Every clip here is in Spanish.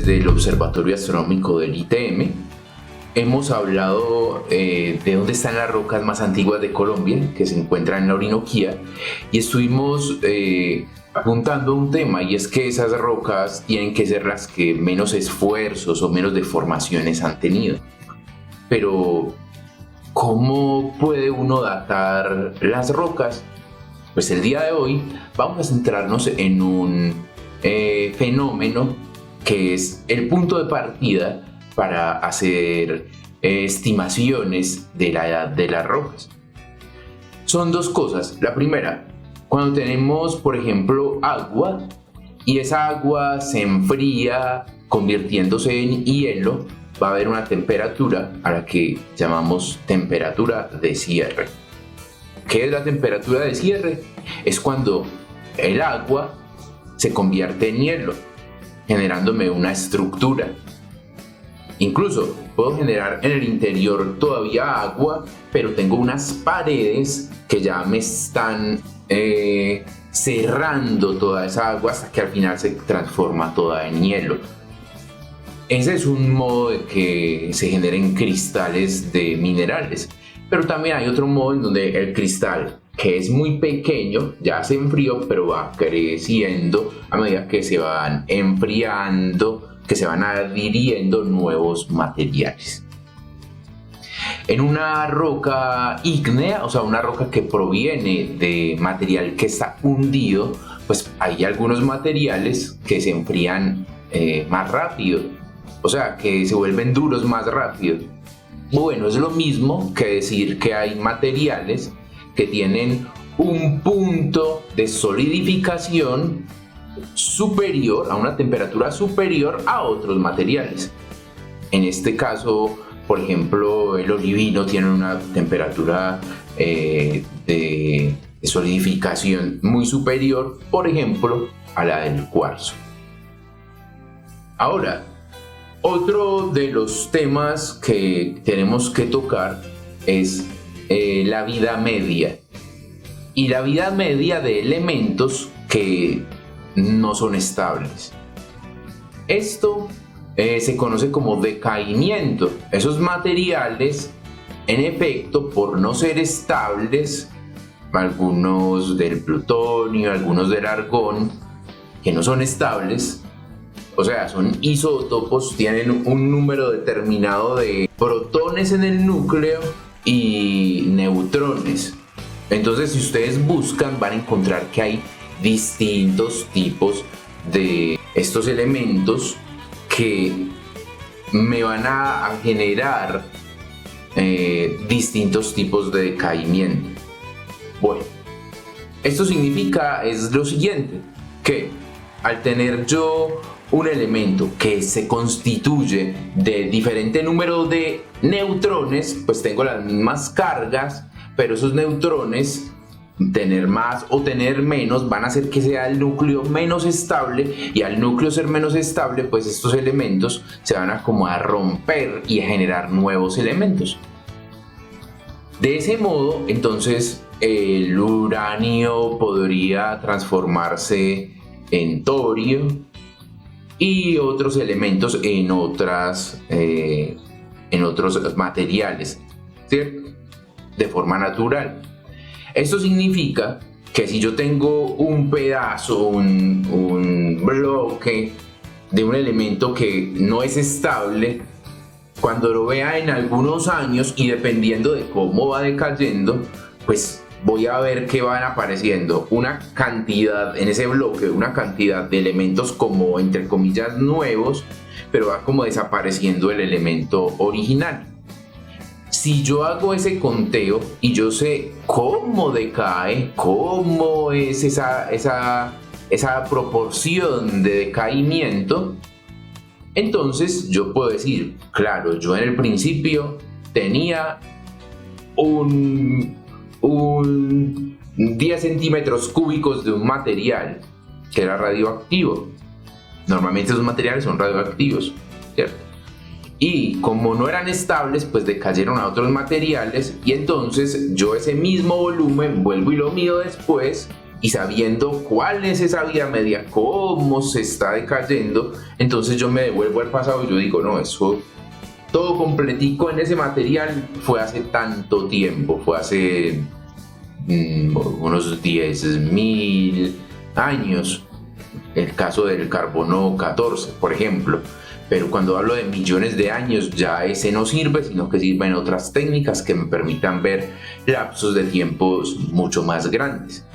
desde el Observatorio Astronómico del ITM hemos hablado de dónde están las rocas más antiguas de Colombia, que se encuentran en la Orinoquía, y estuvimos apuntando a un tema, y es que esas rocas tienen que ser las que menos esfuerzos o menos deformaciones han tenido. Pero, ¿cómo puede uno datar las rocas? Pues el día de hoy vamos a centrarnos en un fenómeno que es el punto de partida para hacer estimaciones de la edad de las rocas. Son dos cosas. La primera, cuando tenemos, por ejemplo, agua y esa agua se enfría convirtiéndose en hielo, va a haber una temperatura a la que llamamos temperatura de cierre. ¿Qué es la temperatura de cierre? Es cuando el agua se convierte en hielo, generándome una estructura. Incluso puedo generar en el interior todavía agua, pero tengo unas paredes que ya me están cerrando toda esa agua hasta que al final se transforma toda en hielo. Ese es un modo de que se generen cristales de minerales, pero también hay otro modo en donde el cristal, que es muy pequeño, ya se enfrió, pero va creciendo a medida que se van enfriando, que se van adhiriendo nuevos materiales. En una roca ígnea, o sea, una roca que proviene de material que está hundido, pues hay algunos materiales que se enfrían más rápido, o sea, que se vuelven duros más rápido. Bueno, es lo mismo que decir que hay materiales que tienen un punto de solidificación superior, a una temperatura superior a otros materiales. En este caso, por ejemplo, el olivino tiene una temperatura de solidificación muy superior, por ejemplo, a la del cuarzo. Ahora, otro de los temas que tenemos que tocar es la vida media. Y la vida media de elementos que no son estables. Esto se conoce como decaimiento. Esos materiales, en efecto, por no ser estables, algunos del plutonio, algunos del argón, que no son estables, o sea, son isótopos, tienen un número determinado de protones en el núcleo y neutrones. Entonces, si ustedes buscan, van a encontrar que hay distintos tipos de estos elementos que me van a generar distintos tipos de decaimiento. Bueno, esto significa es lo siguiente, que al tener yo un elemento que se constituye de diferente número de neutrones, pues tengo las mismas cargas, pero esos neutrones, tener más o tener menos, van a hacer que sea el núcleo menos estable, y al núcleo ser menos estable, pues estos elementos se van a como a romper y a generar nuevos elementos. De ese modo, entonces, el uranio podría transformarse en torio y otros elementos en otros materiales, ¿cierto? De forma natural. Esto significa que si yo tengo un pedazo, un bloque de un elemento que no es estable, cuando lo vea en algunos años y dependiendo de cómo va decayendo, pues voy a ver que van apareciendo una cantidad en ese bloque, una cantidad de elementos como entre comillas nuevos, pero va como desapareciendo el elemento original. Si yo hago ese conteo y yo sé cómo decae, cómo es esa proporción de decaimiento, entonces yo puedo decir, claro, yo en el principio tenía un 10 centímetros cúbicos de un material que era radioactivo. Normalmente esos materiales son radioactivos, ¿cierto? Y como no eran estables, pues decayeron a otros materiales, y entonces yo ese mismo volumen vuelvo y lo mido después y sabiendo cuál es esa vida media, cómo se está decayendo, entonces yo me devuelvo al pasado y yo digo, no, eso todo completico en ese material fue hace tanto tiempo, fue hace unos 10.000 años, el caso del carbono 14, por ejemplo. Pero cuando hablo de millones de años, ya ese no sirve, sino que sirven otras técnicas que me permitan ver lapsos de tiempos mucho más grandes.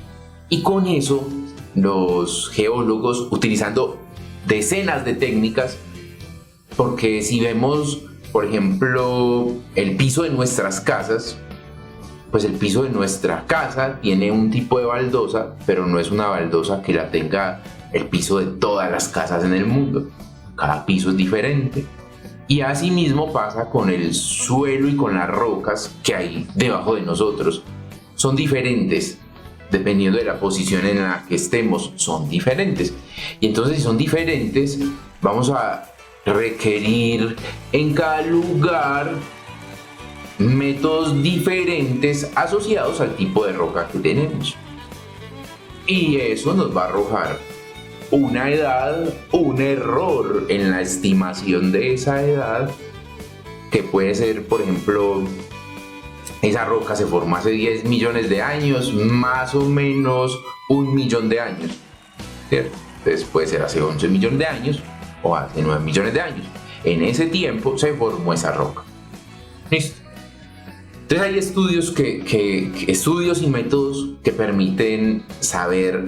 Y con eso, los geólogos, utilizando decenas de técnicas, porque si vemos, por ejemplo, el piso de nuestras casas, pues el piso de nuestra casa tiene un tipo de baldosa, pero no es una baldosa que la tenga el piso de todas las casas en el mundo. Cada piso es diferente. Y así mismo pasa con el suelo y con las rocas que hay debajo de nosotros. Son diferentes. Dependiendo de la posición en la que estemos, son diferentes. Y entonces, si son diferentes, vamos a requerir en cada lugar métodos diferentes asociados al tipo de roca que tenemos. Y eso nos va a arrojar una edad, un error en la estimación de esa edad, que puede ser, por ejemplo, esa roca se formó hace 10 millones de años, más o menos 1 millón de años, ¿cierto? Entonces puede ser hace 11 millones de años o hace 9 millones de años. En ese tiempo se formó esa roca. ¿Listo? Entonces hay estudios y métodos que permiten saber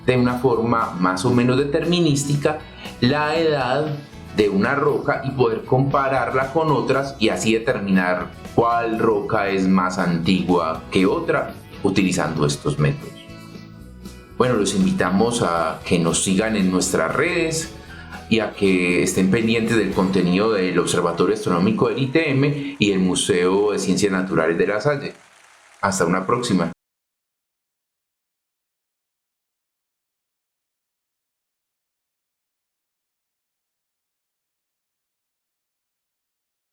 de una forma más o menos determinística la edad de una roca y poder compararla con otras y así determinar cuál roca es más antigua que otra utilizando estos métodos. Bueno, los invitamos a que nos sigan en nuestras redes y a que estén pendientes del contenido del Observatorio Astronómico del ITM y el Museo de Ciencias Naturales de La Salle. Hasta una próxima.